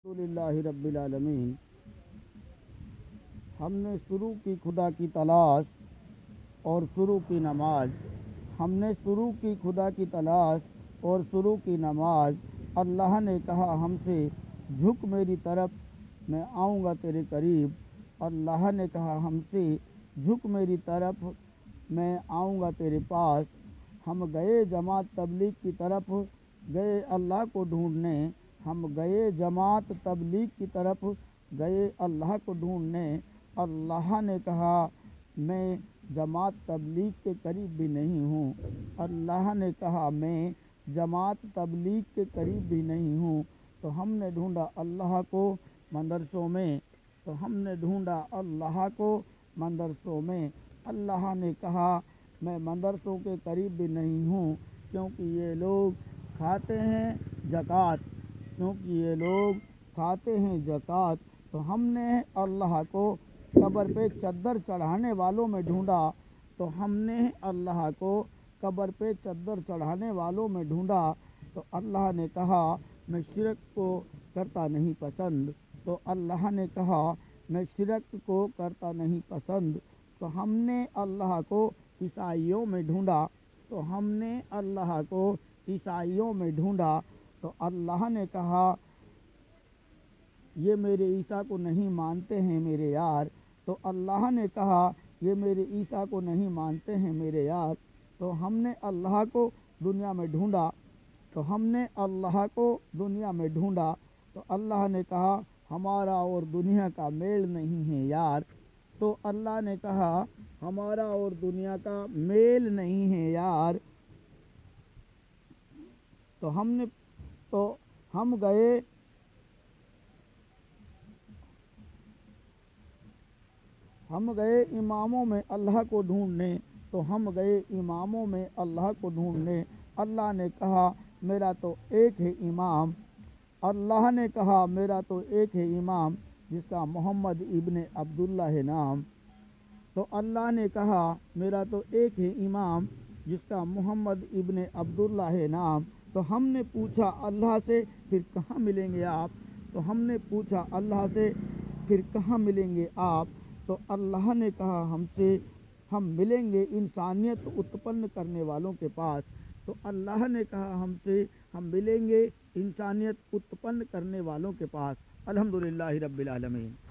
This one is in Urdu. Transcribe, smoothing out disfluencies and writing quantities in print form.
الحمدللہ رب العالمین۔ ہم نے شروع کی خدا کی تلاش اور شروع کی نماز۔ ہم نے شروع کی خدا کی تلاش اور شروع کی نماز۔ اللہ نے کہا ہم سے، جھک میری طرف، میں آؤں گا تیرے قریب۔ اللہ نے کہا ہم سے، جھک میری طرف، میں آؤں گا تیرے پاس۔ ہم گئے جماعت تبلیغ کی طرف، گئے اللہ کو ڈھونڈنے۔ ہم گئے جماعت تبلیغ کی طرف، گئے اللہ کو ڈھونڈنے۔ اللہ نے کہا میں جماعت تبلیغ کے قریب بھی نہیں ہوں۔ اللہ نے کہا میں جماعت تبلیغ کے قریب بھی نہیں ہوں۔ تو ہم نے ڈھونڈا اللہ کو مدرسوں میں، مدرسوں میں۔ اللہ نے کہا میں مدرسوں کے قریب بھی نہیں ہوں، کیونکہ یہ لوگ کھاتے ہیں زکوٰۃ۔ تو ہم نے اللہ کو قبر پہ چادر چڑھانے والوں میں ڈھونڈا۔ تو اللہ نے کہا میں شرک کو کرتا نہیں پسند۔ تو ہم نے اللہ کو عیسائیوں میں ڈھونڈا۔ تو اللہ نے کہا یہ میرے عیسیٰ کو نہیں مانتے ہیں میرے یار۔ تو اللہ نے کہا یہ میرے عیسیٰ کو نہیں مانتے ہیں میرے یار۔ تو ہم نے اللہ کو دنیا میں ڈھونڈا۔ تو اللہ نے کہا ہمارا اور دنیا کا میل نہیں ہے یار۔ تو اللہ نے کہا ہمارا اور دنیا کا میل نہیں ہے یار۔ تو ہم گئے اماموں میں اللہ کو ڈھونڈنے۔ اللہ نے کہا میرا تو ایک ہے امام، جس کا محمد ابن عبداللہ ہے نام۔ تو اللہ نے کہا میرا تو ایک ہے امام، جس کا محمد ابن عبداللہ ہے نام۔ تو ہم نے پوچھا اللہ سے پھر کہاں ملیں گے آپ؟ تو اللہ نے کہا ہم سے ہم ملیں گے انسانیت اتپن کرنے والوں کے پاس۔ تو اللہ نے کہا ہم سے ہم ملیں گے انسانیت اتپن کرنے والوں کے پاس۔ الحمدللہ رب العالمین۔